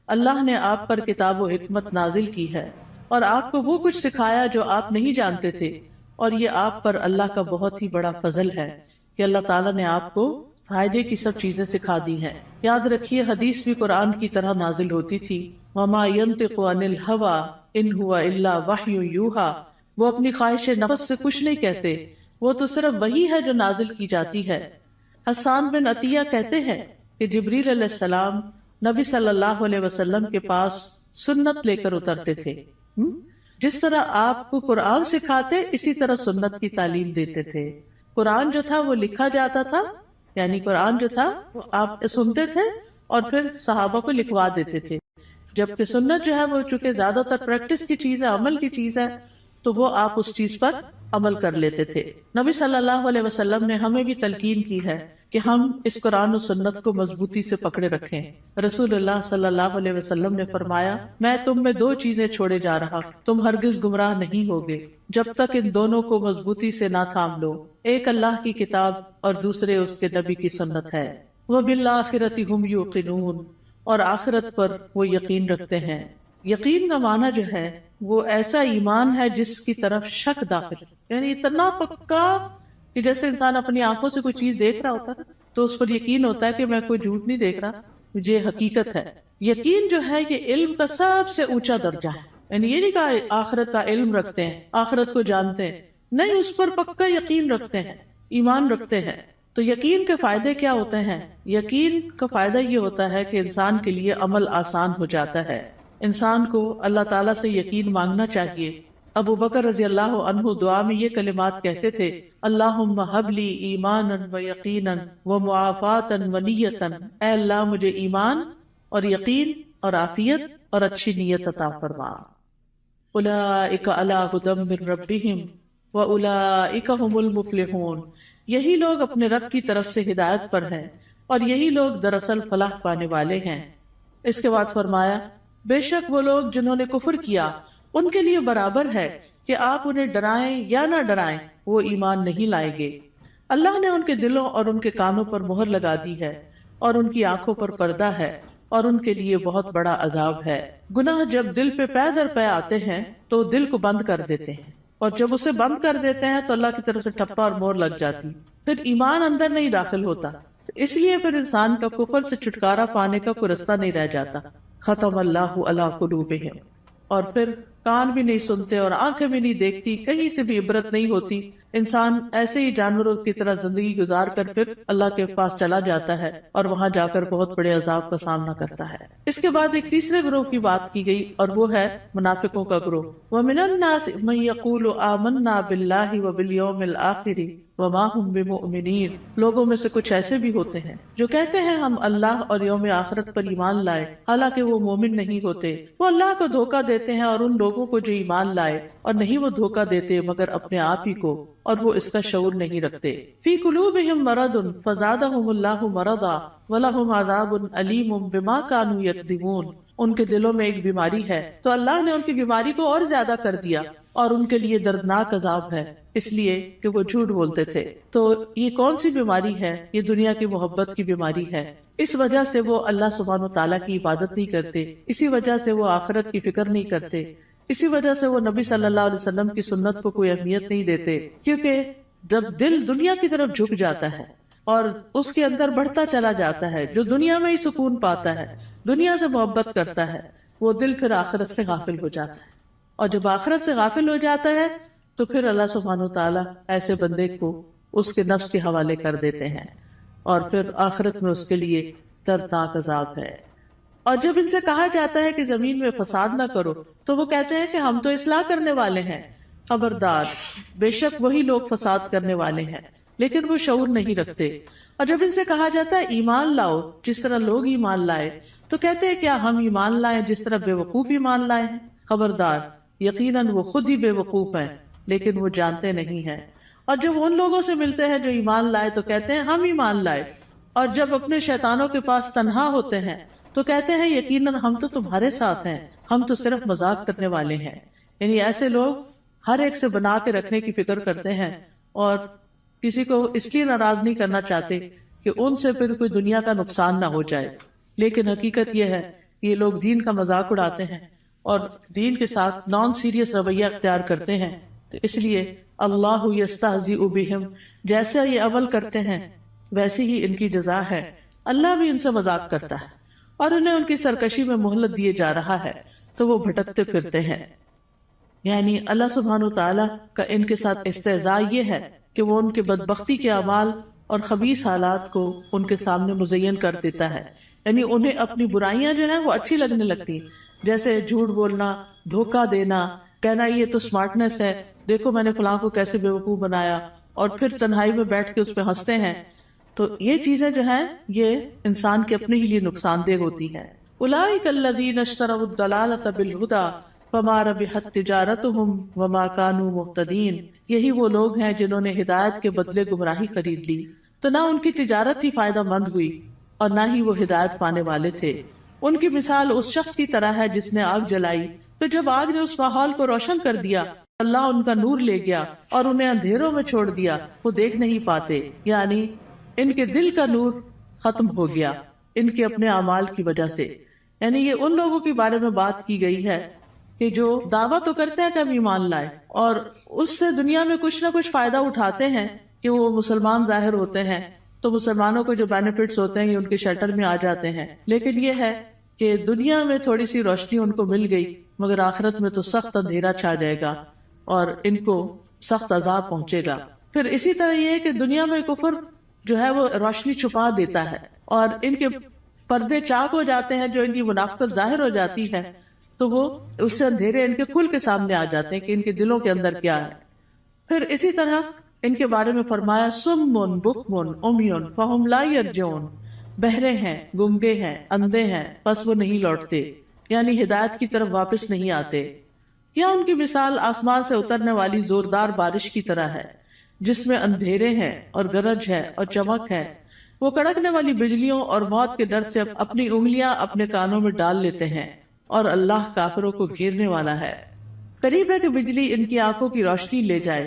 اللہ نے آپ پر کتاب و حکمت نازل کی ہے اور آپ کو وہ کچھ سکھایا جو آپ نہیں جانتے تھے، اور یہ آپ پر اللہ کا بہت ہی بڑا فضل ہے کہ اللہ تعالیٰ نے آپ کو فائدے کی سب چیزیں سکھا دی ہیں۔ یاد رکھیے حدیث بھی قرآن کی طرح نازل ہوتی تھی۔ وَمَا يَنطِقُ عَنِ الْهَوَىٰ إِنْ هُوَ إِلَّا وَحْيٌ يُوحَىٰ، وہ اپنی خواہش نفس سے کچھ نہیں کہتے، وہ تو صرف وہی ہے جو نازل کی جاتی ہے۔ حسان بن عطیہ کہتے ہیں کہ جبریل علیہ السلام نبی صلی اللہ علیہ وسلم کے پاس سنت لے کر اترتے تھے۔ جس طرح آپ کو قرآن سکھاتے اسی طرح سنت کی تعلیم دیتے تھے۔ قرآن جو تھا وہ لکھا جاتا تھا، یعنی قرآن جو تھا وہ آپ سنتے تھے اور پھر صحابہ کو لکھوا دیتے تھے، جبکہ سنت جو ہے وہ چونکہ زیادہ تر پریکٹس کی چیز ہے، عمل کی چیز ہے، تو وہ آپ اس چیز پر عمل کر لیتے تھے۔ نبی صلی اللہ علیہ وسلم نے ہمیں بھی تلقین کی ہے کہ ہم اس قرآن و سنت کو مضبوطی سے پکڑے رکھیں۔ رسول اللہ صلی اللہ علیہ وسلم نے فرمایا میں تم میں دو چیزیں چھوڑے جا رہا، تم ہرگز گمراہ نہیں ہوگے جب تک ان دونوں کو مضبوطی سے نہ تھام لو، ایک اللہ کی کتاب اور دوسرے اس کے نبی کی سنت ہے۔ وَبِالْآخِرَةِ هُمْ يُوقِنُونَ، اور آخرت پر وہ یقین رکھتے ہیں۔ یقین کا معنی جو ہے وہ ایسا ایمان ہے جس کی طرف شک داخل، یعنی اتنا پکا کہ جیسے انسان اپنی آنکھوں سے کوئی چیز دیکھ رہا ہوتا ہے تو اس پر یقین ہوتا ہے کہ میں کوئی جھوٹ نہیں دیکھ رہا، مجھے حقیقت ہے۔ یقین جو ہے یہ علم کا سب سے اونچا درجہ ہے، یعنی یہ نہیں کہا آخرت کا علم رکھتے ہیں، آخرت کو جانتے ہیں، نہیں، اس پر پکا یقین رکھتے ہیں، ایمان رکھتے ہیں۔ تو یقین کے فائدے کیا ہوتے ہیں؟ یقین کا فائدہ یہ ہوتا ہے کہ انسان کے لیے عمل آسان ہو جاتا ہے۔ انسان کو اللہ تعالیٰ سے یقین مانگنا چاہیے۔ ابو بکر رضی اللہ عنہ دعا میں یہ کلمات کہتے تھے اللہم ہب لی ایمانا و یقینا و معافاتا و نیتا، اے اللہ مجھے ایمان اور یقین اور عافیت اور اچھی نیت عطا فرما۔ اولئک علی ھدی من ربہم و اولئک ھم المفلحون، یہی لوگ اپنے رب کی طرف سے ہدایت پر ہیں اور یہی لوگ دراصل فلاح پانے والے ہیں۔ اس کے بعد فرمایا بے شک وہ لوگ جنہوں نے کفر کیا ان کے لیے برابر ہے کہ آپ انہیں ڈرائیں یا نہ ڈرائیں، وہ ایمان نہیں لائیں گے۔ اللہ نے ان کے دلوں اور ان کے کانوں پر مہر لگا دی ہے اور ان کی آنکھوں پر پردہ ہے اور ان کے لیے بہت بڑا عذاب ہے۔ گناہ جب دل پہ پے در پے آتے ہیں تو دل کو بند کر دیتے ہیں، اور جب اسے بند کر دیتے ہیں تو اللہ کی طرف سے ٹھپا اور مہر لگ جاتی، پھر ایمان اندر نہیں داخل ہوتا، اس لیے پھر انسان کا کفر سے چھٹکارا پانے کا کوئی رستہ نہیں رہ جاتا۔ ختم اللہ علی قلوبہم، اور پھر کان بھی نہیں سنتے اور آنکھیں بھی نہیں دیکھتی، کہیں سے بھی عبرت نہیں ہوتی، انسان ایسے ہی جانوروں کی طرح زندگی گزار کر پھر اللہ کے پاس چلا جاتا ہے اور وہاں جا کر بہت بڑے عذاب کا سامنا کرتا ہے۔ اس کے بعد ایک تیسرے گروہ کی بات کی گئی اور وہ ہے منافقوں کا گروہ۔ وَمِنَ النَّاسِ مَن يَقُولُ آمَنَّا بِاللَّهِ وَبِالْيَوْمِ الْآخِرِ وَمَا هُمْ بِمُؤْمِنِينَ، لوگوں میں سے کچھ ایسے بھی ہوتے ہیں جو کہتے ہیں ہم اللہ اور یوم آخرت پر ایمان لائے، حالانکہ وہ مومن نہیں ہوتے۔ وہ اللہ کو دھوکہ دیتے ہیں اور ان لوگوں کو جو ایمان لائے، اور نہیں وہ دھوکہ دیتے مگر اپنے آپ ہی کو، اور وہ اس کا شعور نہیں رکھتے۔ فی قلوبہم مرض فزادہم اللہ مرضا ولہم عذاب علیم بما کانوا یکذبون، ان کے دلوں میں ایک بیماری ہے تو اللہ نے ان کی بیماری کو اور زیادہ کر دیا اور ان کے لیے دردناک عذاب ہے، اس لیے کہ وہ جھوٹ بولتے تھے۔ تو یہ کون سی بیماری ہے؟ یہ دنیا کی محبت کی بیماری ہے۔ اس وجہ سے وہ اللہ سبحانہ و تعالیٰ کی عبادت نہیں کرتے، اسی وجہ سے وہ آخرت کی فکر نہیں کرتے، اسی وجہ سے وہ نبی صلی اللہ علیہ وسلم کی سنت کو کوئی اہمیت نہیں دیتے، کیونکہ جب دل دنیا کی طرف جھک جاتا ہے اور اس کے اندر بڑھتا چلا جاتا ہے، جو دنیا میں ہی سکون پاتا ہے، دنیا سے محبت کرتا ہے، وہ دل پھر آخرت سے غافل ہو جاتا ہے، اور جب آخرت سے غافل ہو جاتا ہے تو پھر اللہ سبحانہ و تعالیٰ ایسے بندے کو اس کے نفس کے حوالے کر دیتے ہیں، اور پھر آخرت میں اس کے لیے دردناک عذاب ہے۔ اور جب ان سے کہا جاتا ہے کہ زمین میں فساد نہ کرو تو وہ کہتے ہیں کہ ہم تو اصلاح کرنے والے ہیں۔ خبردار، بے شک وہی لوگ فساد کرنے والے ہیں لیکن وہ شعور نہیں رکھتے۔ اور جب ان سے کہا جاتا ہے ایمان لاؤ جس طرح لوگ ایمان لائے تو کہتے ہیں کیا ہم ایمان لائیں جس طرح بے وقوف ایمان لائے ہیں؟ خبردار، یقیناً وہ خود ہی بے وقوف ہیں لیکن وہ جانتے نہیں ہیں۔ اور جب ان لوگوں سے ملتے ہیں جو ایمان لائے تو کہتے ہیں ہم ایمان لائے، اور جب اپنے شیطانوں کے پاس تنہا ہوتے ہیں تو کہتے ہیں یقیناً ہم تو تمہارے ساتھ ہیں، ہم تو صرف مذاق کرنے والے ہیں۔ یعنی ایسے لوگ ہر ایک سے بنا کے رکھنے کی فکر کرتے ہیں اور کسی کو اس لیے ناراض نہیں کرنا چاہتے کہ ان سے پھر کوئی دنیا کا نقصان نہ ہو جائے. لیکن حقیقت یہ ہے کہ یہ لوگ دین کا مذاق اڑاتے ہیں اور دین کے ساتھ نان سیریس رویہ اختیار کرتے ہیں. تو اس لیے اللہ یستہزئ بہم، جیسے یہ عمل کرتے ہیں ویسی ہی ان کی جزا ہے. اللہ بھی ان سے مذاق کرتا ہے اور انہیں ان کی سرکشی میں مہلت دیے جا رہا ہے تو وہ بھٹکتے پھرتے ہیں. یعنی اللہ سبحانہ وتعالی کا ان کے ساتھ استہزاء یہ ہے کہ وہ ان کے بدبختی کے اعمال اور خبیث حالات کو ان کے سامنے مزین کر دیتا ہے. یعنی انہیں اپنی برائیاں جو ہیں وہ اچھی لگنے لگتی ہیں، جیسے جھوٹ بولنا، دھوکہ دینا، کہنا یہ تو سمارٹنس ہے، دیکھو میں نے فلاں کو کیسے بیوقوف بنایا، اور پھر تنہائی میں بیٹھ کے اس پہ ہنستے ہیں. تو یہ چیزیں جو ہیں یہ انسان کے اپنے ہی لیے نقصان دہ ہوتی ہیں. اولئک الذین اشتروا الضلالۃ بالہدی فما ربحت تجارتهم وما كانوا مهتدین. یہی وہ لوگ ہیں جنہوں نے ہدایت کے بدلے گمراہی خرید لی تو نہ ان کی تجارت ہی فائدہ مند ہوئی اور نہ ہی وہ ہدایت پانے والے تھے. ان کی مثال اس شخص کی طرح ہے جس نے آگ جلائی، پھر جب آگ نے اس ماحول کو روشن کر دیا اللہ ان کا نور لے گیا اور انہیں اندھیروں میں چھوڑ دیا، وہ دیکھ نہیں پاتے. یعنی ان کے دل کا نور ختم ہو گیا ان کے اپنے اعمال کی وجہ سے. یعنی یہ ان لوگوں کے بارے میں بات کی گئی ہے کہ جو دعویٰ تو کرتے ہیں کہ ہم ایمان لائے اور اس سے دنیا میں کچھ نہ کچھ فائدہ اٹھاتے ہیں کہ وہ مسلمان ظاہر ہوتے ہیں تو مسلمانوں کو جو بینیفٹس ہوتے ہیں یہ ان کے شیلٹر میں آ جاتے ہیں. لیکن یہ ہے کہ دنیا میں تھوڑی سی روشنی ان کو مل گئی مگر آخرت میں تو سخت اندھیرا چھا جائے گا اور ان کو سخت عذاب پہنچے گا. پھر اسی طرح یہ ہے کہ دنیا میں کفر جو ہے وہ روشنی چھپا دیتا ہے اور ان کے پردے چاک ہو جاتے ہیں، جو ان کی منافقت ظاہر ہو جاتی ہے تو وہ اس سے اندھیرے ان کے کھل کے سامنے آ جاتے ہیں کہ ان کے دلوں کے اندر کیا ہے. پھر اسی طرح ان کے بارے میں فرمایا سم بکم عمی فہم لا یرجعون، بہرے ہیں، گنگے ہیں، اندھے ہیں، پس وہ نہیں لوٹتے، یعنی ہدایت کی طرف واپس نہیں آتے. یا ان کی مثال آسمان سے اترنے والی زوردار بارش کی طرح ہے جس میں اندھیرے ہیں اور گرج ہے اور چمک ہے. وہ کڑکنے والی بجلیوں اور موت کے ڈر سے اپنی انگلیاں اپنے کانوں میں ڈال لیتے ہیں اور اللہ کافروں کو گھیرنے والا ہے. قریب ہے کہ بجلی ان کی آنکھوں کی روشنی لے جائے،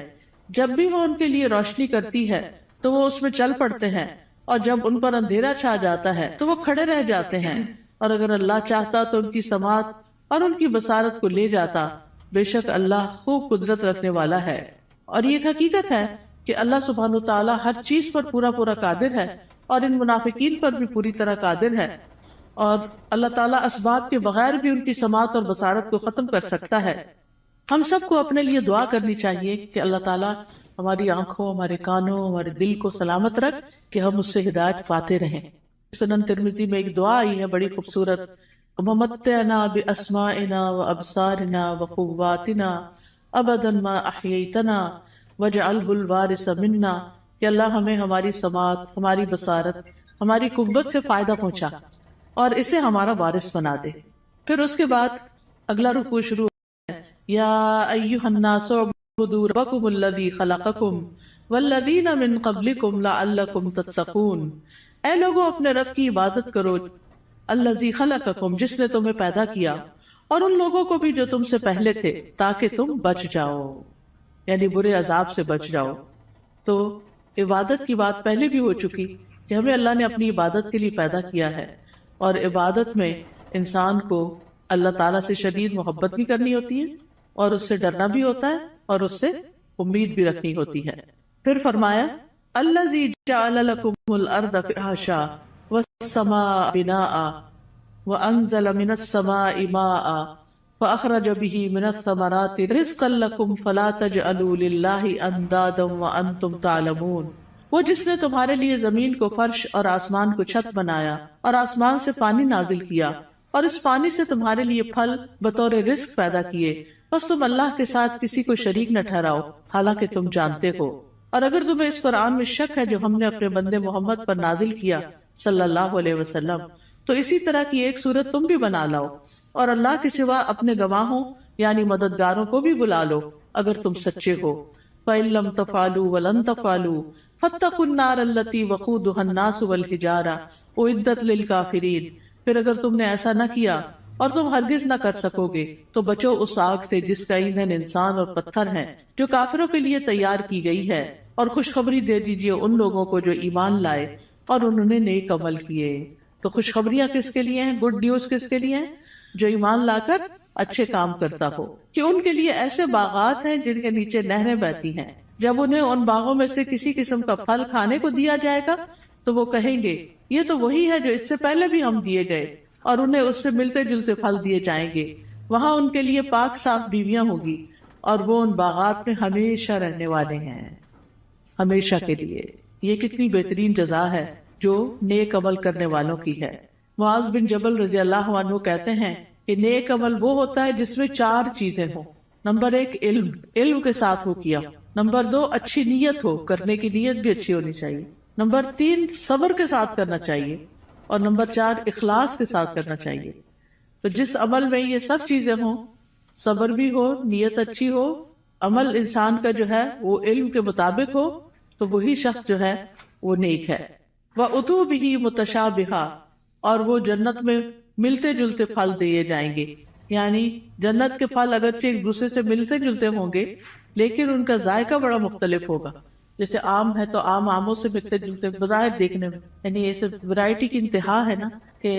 جب بھی وہ ان کے لیے روشنی کرتی ہے تو وہ اس میں چل پڑتے ہیں اور جب ان پر اندھیرا چھا جاتا ہے تو وہ کھڑے رہ جاتے ہیں. اور اگر اللہ چاہتا تو ان کی سماعت اور ان کی بصارت کو لے جاتا، بے شک اللہ خوب قدرت رکھنے والا ہے. اور یہ حقیقت ہے کہ اللہ سبحانہ تعالیٰ ہر چیز پر پورا قادر ہے اور ان منافقین پر بھی پوری طرح قادر ہے، اور اللہ تعالیٰ اسباب کے بغیر بھی ان کی سماعت اور بصارت کو ختم کر سکتا ہے. ہم سب کو اپنے لیے دعا کرنی چاہیے کہ اللہ تعالیٰ ہماری آنکھوں، ہمارے کانوں، ہمارے دل کو سلامت رکھ کہ ہم اس سے ہدایت پاتے رہیں. سنن ترمذی میں ایک دعا آئی ہے بڑی خوبصورت، وَمَتِّعْنَا بِأَسْمَاعِنَا وَأَبْصَارِنَا وَقُوَّاتِنَا أَبَدًا مَا أَحْيَيْتَنَا وَاجْعَلْهُ الْوَارِثَ مِنَّا، کہ اللہ ہمیں ہماری سماعت، ہماری بصارت، ہماری قوت سے فائدہ پہنچا اور اسے ہمارا وارث بنا دے. پھر اس کے بعد اگلا رکوع شروع ہے، یا ایھا الناس اعبدوا ربکم الذی خلقکم والذین من قبلکم لعلکم تتقون. اے لوگوں اپنے رب کی عبادت کرو، الذی خلقکم جس نے تمہیں پیدا کیا، اور ان لوگوں کو بھی جو تم سے پہلے تھے تاکہ تم بچ جاؤ، یعنی برے عذاب سے بچ جاؤ. تو عبادت کی بات پہلے بھی ہو چکی کہ ہمیں اللہ نے اپنی عبادت کے لیے پیدا کیا ہے، اور عبادت میں انسان کو اللہ تعالیٰ سے شدید محبت بھی کرنی ہوتی ہے اور اس سے ڈرنا بھی ہوتا ہے اور اس سے امید بھی رکھنی ہوتی ہے. پھر فرمایا الذی جعل لکم الارض فراشا والسماء بناء وانزل من السماء ماء فاخرج به من الثمرات رزقا لکم فلا تجعلوا للہ اندادا وانتم تعلمون. وہ جس نے تمہارے لیے زمین کو فرش اور آسمان کو چھت بنایا اور آسمان سے پانی نازل کیا اور اس پانی سے تمہارے لیے پھل بطور رزق پیدا کیے، بس تم اللہ کے ساتھ کسی کو شریک نہ ٹھہراؤ حالانکہ تم جانتے ہو. اور اگر تمہیں اس قرآن میں شک ہے جو ہم نے اپنے بندے محمد پر نازل کیا صلی اللہ علیہ وسلم، تو اسی طرح کی ایک صورت تم بھی بنا لاؤ اور اللہ کے سوا اپنے گواہوں یعنی مددگاروں کو بھی بلا لو اگر تم سچے ہو. فَإِن لَّمْ تَفْعَلُوا وَلَن تَفْعَلُوا فَاتَّقُوا النَّارَ الَّتِي وَقُودُهَا النَّاسُ وَالْحِجَارَةُ أُعِدَّتْ لِلْكَافِرِينَ. پھر اگر تم نے ایسا نہ کیا اور تم ہرگز نہ کر سکو گے، تو بچو اس آگ سے جس کا ایندھن انسان اور پتھر ہے، جو کافروں کے لیے تیار کی گئی ہے، اور خوشخبری دے دیجیے ان لوگوں کو جو ایمان لائے اور انہوں نے نیک عمل کیے۔ تو خوشخبریاں کس کے لیے ہیں؟ گڈ نیوز کس کے لیے ہیں؟ جو ایمان لا کر اچھے کام کرتا ہو، کہ ان کے لیے ایسے باغات ہیں جن کے نیچے نہریں بہتی ہیں، جب انہیں ان باغوں میں سے کسی قسم کا پھل کھانے کو دیا جائے گا تو وہ کہیں گے یہ تو وہی ہے جو اس سے پہلے بھی ہم دیے گئے، اور انہیں اس سے ملتے جلتے پھل دیے جائیں گے۔ وہاں ان کے لیے پاک صاف بیویاں ہوں گی، اور وہ ان باغات میں ہمیشہ رہنے والے ہیں، ہمیشہ کے لیے۔ یہ کتنی بہترین جزا ہے جو نیک عمل کرنے والوں کی ہے۔ معاذ بن جبل رضی اللہ عنہ کہتے ہیں کہ نیک عمل وہ ہوتا ہے جس میں 4 چیزیں ہوں۔ نمبر 1 علم کے ساتھ ہو کیا۔ نمبر 2 اچھی نیت ہو، کرنے کی نیت بھی اچھی ہونی چاہیے۔ نمبر 3 صبر کے ساتھ کرنا چاہیے، اور نمبر 4 اخلاص کے ساتھ کرنا چاہیے۔ تو جس عمل میں یہ سب چیزیں ہوں، صبر بھی ہو، نیت اچھی ہو، عمل انسان کا جو ہے وہ علم کے مطابق ہو، تو وہی شخص جو ہے وہ نیک ہے۔ وَأُتُوا بِهِ مُتَشَابِهًا، اور وہ جنت میں ملتے جلتے پھل دیے جائیں گے، یعنی جنت کے پھل اگرچہ ایک دوسرے سے ملتے جلتے ہوں گے لیکن ان کا ذائقہ بڑا مختلف ہوگا۔ جیسے آم ہے تو آموں سے ملتے جلتے بظاہر دیکھنے میں، یعنی یہ سب ورائٹی کی انتہا ہے نا، کہ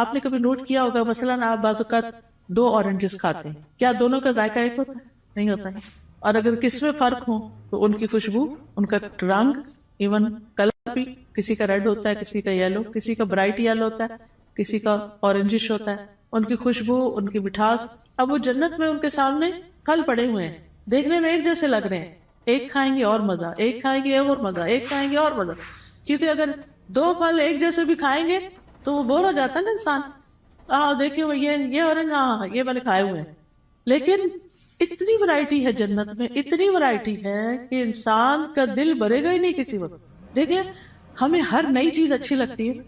آپ نے کبھی نوٹ کیا ہوگا مثلاً آپ بعض اوقات 2 اورنجز کھاتے ہیں، کیا دونوں کا ذائقہ ایک ہوتا ہے؟ نہیں ہوتا ہے۔ اور اگر کس میں فرق ہو تو ان کی خوشبو، ان کا رنگ، ایون کلر بھی، کسی کا ریڈ ہوتا ہے، کسی کا یلو، کسی کا برائٹ یلو ہوتا ہے، کسی کا اورنجش ہوتا ہے، ان کی خوشبو، ان کی مٹھاس۔ اب وہ جنت میں ان کے سامنے پھل پڑے ہوئے ہیں، دیکھنے میں ایک جیسے لگ رہے ہیں، ایک کھائیں گے اور مزہ، ایک کھائیں گے اور مزہ، ایک کھائیں گے اور مزہ، کیونکہ اگر 2 پھل ایک جیسے بھی کھائیں گے تو وہ بور ہو جاتا ہے نا انسان۔ دیکھیں وہ یہ اورنج، ہاں یہ میں نے کھائے ہوئے ہیں، لیکن اتنی ورائٹی ہے جنت میں، اتنی ورائٹی ہے کہ انسان کا دل بھرے گا ہی نہیں کسی وقت۔ دیکھیں ہمیں ہر نئی چیز اچھی لگتی ہے،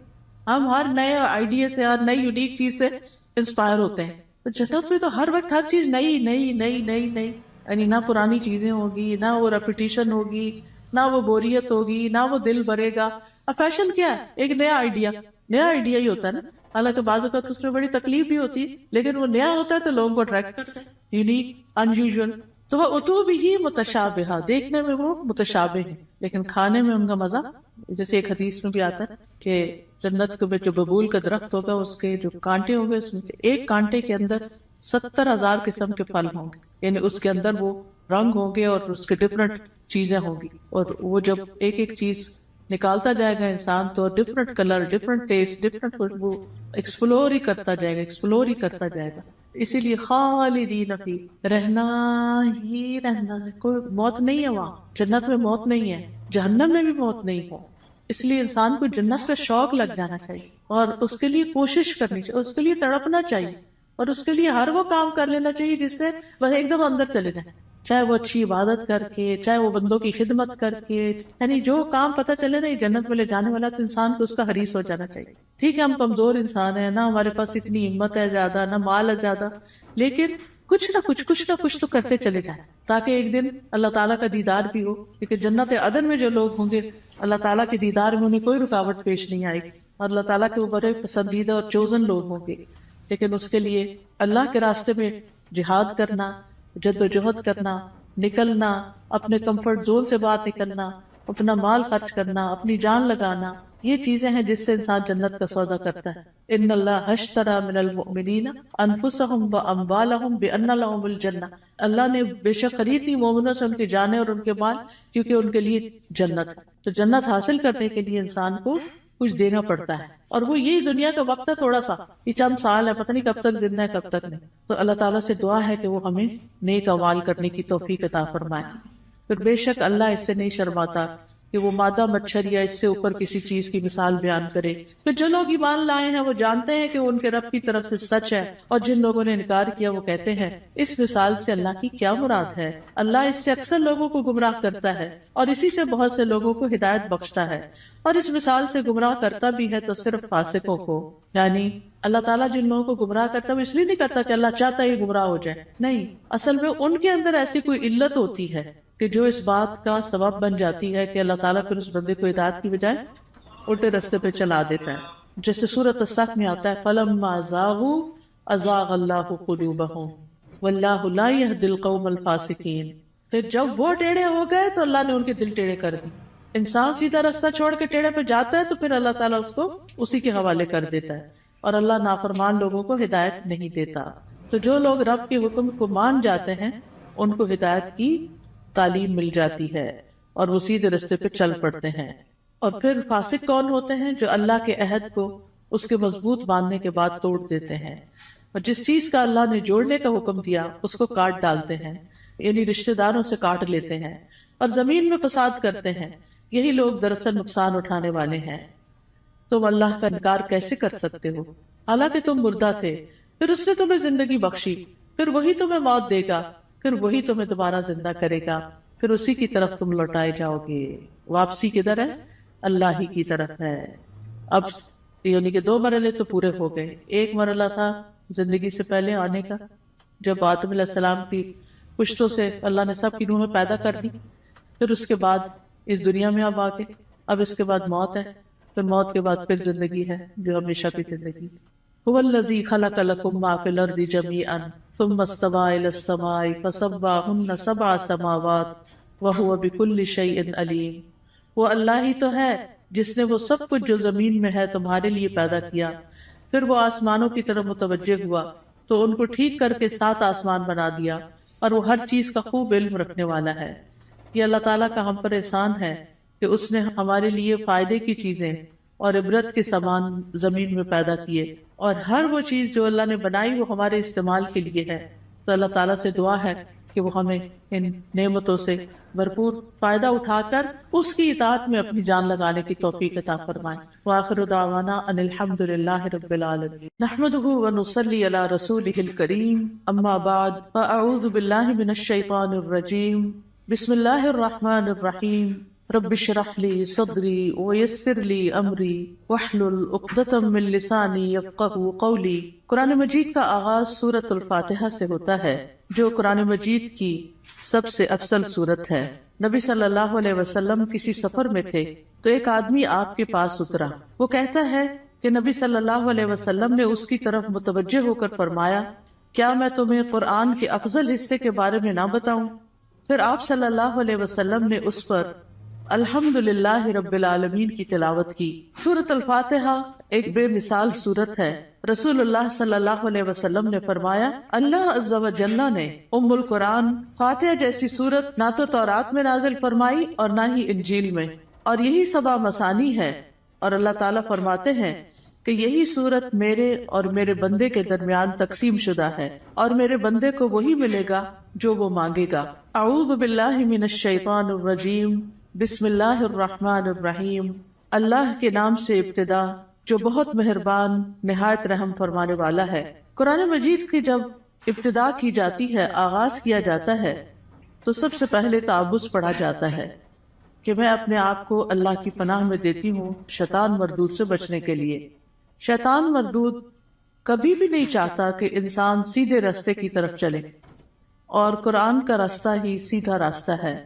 ہم ہر نئے آئیڈیا سے، ہر نئی یونیک چیز سے انسپائر ہوتے ہیں، تو جنت میں تو ہر وقت ہر چیز نئی نئی نئی نئی نئی، یعنی نہ پرانی چیزیں ہوگی، نہ وہ ریپیٹیشن ہوگی، نہ وہ بوریت ہوگی، نہ وہ دل بھرے گا۔ اب فیشن کیا ہے؟ ایک نیا آئیڈیا ہی ہوتا ہے نا، حالانکہ بعض اوقات اس میں بڑی تکلیف بھی ہوتی ہے، لیکن وہ نیا ہوتا ہے تو لوگوں کو اٹریکٹ کرتا ہے، یونیک، انیوژل۔ تو وہ اتو بھی متشابہہ، دیکھنے میں وہ متشابہ ہیں لیکن کھانے میں ان کا مزہ، جیسے ایک حدیث میں بھی آتا ہے کہ جنت کے جو ببول کا درخت ہوگا اس کے جو کانٹے ہوں گے، اس میں سے ایک کانٹے کے اندر 70,000 قسم کے پھل ہوں گے، یعنی اس کے اندر وہ رنگ ہوں گے اور اس کے ڈفرنٹ چیزیں ہوں گی، اور وہ جب ایک ایک چیز نکالتا جائے گا انسان تو different colour, different test, different خوشبو، ایکسپلور ہی کرتا جائے گا۔ اسی لیے خالدین فی، رہنا ہی رہنا ہے، کوئی موت نہیں ہے وہاں، جنت میں موت نہیں ہے، جہنم میں بھی موت نہیں ہے۔ اس لیے انسان کو جنت کا شوق لگ جانا چاہیے اور اس کے لیے کوشش کرنی چاہیے، اس کے لیے تڑپنا چاہیے، اور اس کے لیے ہر وہ کام کر لینا چاہیے جس سے وہ ایک دم اندر چلے جائیں، چاہے وہ اچھی عبادت کر کے، چاہے وہ بندوں کی خدمت کر کے، یعنی جو کام پتہ چلے نا یہ جنت میں لے جانے والا، تو انسان کو اس کا حریص ہو جانا چاہیے۔ ٹھیک ہے ہم کمزور انسان ہیں، نہ ہمارے پاس اتنی ہمت ہے زیادہ، نہ مال ہے زیادہ، لیکن کچھ نہ کچھ تو کرتے چلے جائیں تاکہ ایک دن اللہ تعالیٰ کا دیدار بھی ہو، کیونکہ جنت عدن میں جو لوگ ہوں گے اللہ تعالیٰ کے دیدار میں انہیں کوئی رکاوٹ پیش نہیں آئے گی، اور اللہ تعالیٰ کے وہ بڑے پسندیدہ اور چوزن لوگ ہوں گے۔ لیکن اس کے لیے اللہ کے راستے میں جہاد کرنا، جد و جہد کرنا، نکلنا، اپنے کمفرٹ زون سے باہر نکلنا، اپنا مال خرچ کرنا، اپنی جان لگانا، یہ چیزیں ہیں جس سے انسان جنت کا سودا کرتا ہے۔ ان اللہ اشتری من المؤمنین انفسهم واموالهم بان لهم الجنہ، اللہ نے بے شک خرید لی مومنوں سے ان کی جانیں اور ان کے مال، کیونکہ ان کے لیے جنت ہے۔ تو جنت حاصل کرنے کے لیے انسان کو کچھ دینا پڑتا ہے، اور وہ یہی دنیا کا وقت ہے، تھوڑا سا، یہ چند سال ہے، پتہ نہیں کب تک زندہ ہے کب تک نہیں۔ تو اللہ تعالیٰ سے دعا ہے کہ وہ ہمیں نیک اعمال کرنے کی توفیق عطا فرمائے۔ پھر بے شک اللہ اس سے نہیں شرماتا کہ وہ مادہ مچھر یا اس سے اوپر کسی چیز کی مثال بیان کرے۔ پھر جو لوگ ایمان لائے ہیں وہ جانتے ہیں کہ وہ ان کے رب کی طرف سے سچ ہے، اور جن لوگوں نے انکار کیا وہ کہتے ہیں اس مثال سے اللہ کی کیا مراد ہے؟ اللہ اس سے اکثر لوگوں کو گمراہ کرتا ہے اور اسی سے بہت سے لوگوں کو ہدایت بخشتا ہے، اور اس مثال سے گمراہ کرتا بھی ہے تو صرف فاسقوں کو۔ یعنی اللہ تعالیٰ جن لوگوں کو گمراہ کرتا ہے وہ اس لیے نہیں کرتا کہ اللہ چاہتا ہے گمراہ ہو جائے، نہیں، اصل میں ان کے اندر ایسی کوئی علت ہوتی ہے کہ جو اس بات کا سبب بن جاتی ہے کہ اللہ تعالیٰ پھر اس بندے کو ہدایت کی بجائے الٹے رستے پہ چلا دیتا ہے۔ جیسے سورۃ الصف میں آتا ہے فَلَمَّا زَاغُوا ازاغ اللہ قلوبہم واللہ لا یہدی القوم الفاسقین. پھر جب وہ ٹیڑھے ہو گئے تو اللہ نے ان کے دل ٹیڑھے کر دیے. انسان سیدھا راستہ چھوڑ کے ٹیڑھے پہ جاتا ہے تو پھر اللہ تعالیٰ اس کو اسی کے حوالے کر دیتا ہے، اور اللہ نافرمان لوگوں کو ہدایت نہیں دیتا. تو جو لوگ رب کے حکم کو مان جاتے ہیں ان کو ہدایت کی تعلیم مل جاتی ہے اور وہ سیدھے راستے پہ چل پڑتے ہیں. اور پھر فاسق کون ہوتے ہیں؟ جو اللہ کے عہد کو اس کے مضبوط ماننے کے بعد توڑ دیتے ہیں، اور جس چیز کا اللہ نے جوڑنے کا حکم دیا اس کو کاٹ ڈالتے ہیں، یعنی رشتہ داروں سے کاٹ لیتے ہیں اور زمین میں فساد کرتے ہیں. یہی لوگ دراصل نقصان اٹھانے والے ہیں. تم اللہ کا انکار کیسے کر سکتے ہو حالانکہ تم مردہ تھے، پھر اس نے تمہیں زندگی بخشی، پھر وہی تمہیں موت دے گا، پھر وہی تمہیں دوبارہ زندہ کرے گا، پھر اسی کی طرف تم لوٹائے جاؤ گے. واپسی کدھر ہے؟ اللہ ہی کی طرف ہے. اب یعنی کہ 2 مرحلے تو پورے ہو گئے. ایک مرحلہ تھا زندگی سے پہلے آنے کا، جب آدم علیہ السلام کی پشتوں سے اللہ نے سب کی روحیں پیدا کر دی. پھر اس کے بعد اس دنیا میں اب آگے، اب اس کے بعد موت ہے، پھر موت کے بعد پھر زندگی ہے جو ہمیشہ کی زندگی. هو الذی خلق لکم ما فی الارض جمیعا ثم استوى الی السماء فسواہن 7 سماوات وہو بکل شیء علیم. وہ اللہ ہی تو ہے جس نے وہ سب کچھ جو زمین میں ہے تمہارے لیے پیدا کیا، پھر وہ آسمانوں کی طرف متوجہ ہوا تو ان کو ٹھیک کر کے 7 آسمان بنا دیا، اور وہ ہر چیز کا خوب علم رکھنے والا ہے. یہ اللہ تعالیٰ کا ہم پر احسان ہے کہ اس نے ہمارے لیے فائدے کی چیزیں اور عبرت کے سامان زمین میں پیدا کیے، اور ہر وہ چیز جو اللہ نے بنائی وہ ہمارے استعمال کے لیے ہے. تو اللہ تعالیٰ سے دعا ہے کہ وہ ہمیں ان نعمتوں سے بھرپور فائدہ اٹھا کر اس کی اطاعت میں اپنی جان لگانے کی توفیق عطا فرمائے. وآخر دعوانا ان الحمد للہ رب العالمین نحمده ونصلی علی رسولہ الکریم. اما بعد فاعوذ باللہ من الشیطان الرجیم. بسم اللہ الرحمن الرحیم. رب اشرح لی صدری ویسر لی امری واحلل عقدۃ من لسانی یفقہوا قولی. قرآن مجید کا آغاز سورۃ الفاتحہ سے ہوتا ہے جو قرآن مجید کی سب سے افضل سورت ہے. نبی صلی اللہ علیہ وسلم کسی سفر میں تھے تو ایک آدمی آپ کے پاس اترا. وہ کہتا ہے کہ نبی صلی اللہ علیہ وسلم نے اس کی طرف متوجہ ہو کر فرمایا، کیا میں تمہیں قرآن کے افضل حصے کے بارے میں نہ بتاؤں؟ پھر آپ صلی اللہ علیہ وسلم نے اس پر الحمدللہ رب العالمین کی تلاوت کی. سورۃ الفاتحہ ایک بے مثال سورت ہے. رسول اللہ صلی اللہ علیہ وسلم نے فرمایا، اللہ عز و جل نے ام القرآن فاتحہ جیسی سورت نہ تو تورات میں نازل فرمائی اور نہ ہی انجیل میں، اور یہی 7 مثانی ہے. اور اللہ تعالیٰ فرماتے ہیں کہ یہی سورت میرے اور میرے بندے کے درمیان تقسیم شدہ ہے، اور میرے بندے کو وہی ملے گا جو وہ مانگے گا. اعوذ باللہ من الشیطان الرجیم. بسم اللہ الرحمن الرحیم. اللہ کے نام سے ابتدا جو بہت مہربان نہایت رحم فرمانے والا ہے. قرآن مجید کی جب ابتدا کی جاتی ہے، آغاز کیا جاتا ہے، تو سب سے پہلے تعوذ پڑھا جاتا ہے کہ میں اپنے آپ کو اللہ کی پناہ میں دیتی ہوں شیطان مردود سے بچنے کے لیے. شیطان مردود کبھی بھی نہیں چاہتا کہ انسان سیدھے راستے کی طرف چلے، اور قرآن کا راستہ ہی سیدھا راستہ ہے.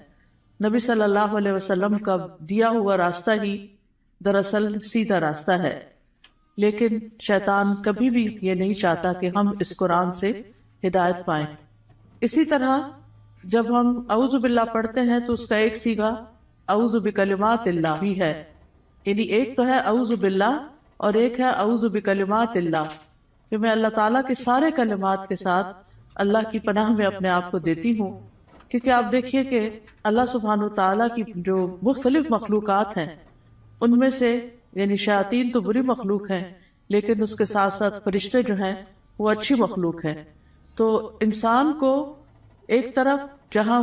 نبی صلی اللہ علیہ وسلم کا دیا ہوا راستہ ہی دراصل سیدھا راستہ ہے. لیکن شیطان کبھی بھی یہ نہیں چاہتا کہ ہم اس قرآن سے ہدایت پائیں. اسی طرح جب ہم اعوذ باللہ پڑھتے ہیں تو اس کا ایک صیغہ اعوذ بکلمات اللہ بھی ہے، یعنی ایک تو ہے اعوذ باللہ اور ایک ہے اعوذ بکلمات اللہ، کہ میں اللہ تعالیٰ کے سارے کلمات کے ساتھ اللہ کی پناہ میں اپنے آپ کو دیتی ہوں. کیونکہ آپ دیکھیے کہ اللہ سبحانہ تعالیٰ کی جو مختلف مخلوقات ہیں ان میں سے یعنی شیاطین تو بری مخلوق ہیں، لیکن اس کے ساتھ ساتھ فرشتے جو ہیں وہ اچھی مخلوق ہیں. تو انسان کو ایک طرف جہاں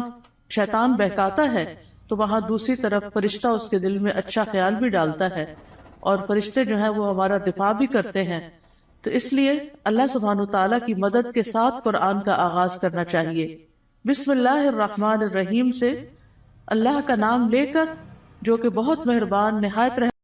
شیطان بہکاتا ہے تو وہاں دوسری طرف فرشتہ اس کے دل میں اچھا خیال بھی ڈالتا ہے، اور فرشتے جو ہیں وہ ہمارا دفاع بھی کرتے ہیں. تو اس لیے اللہ سبحانہ تعالیٰ کی مدد کے ساتھ قرآن کا آغاز کرنا چاہیے. بسم اللہ الرحمن الرحیم سے اللہ کا نام لے کر جو کہ بہت مہربان نہایت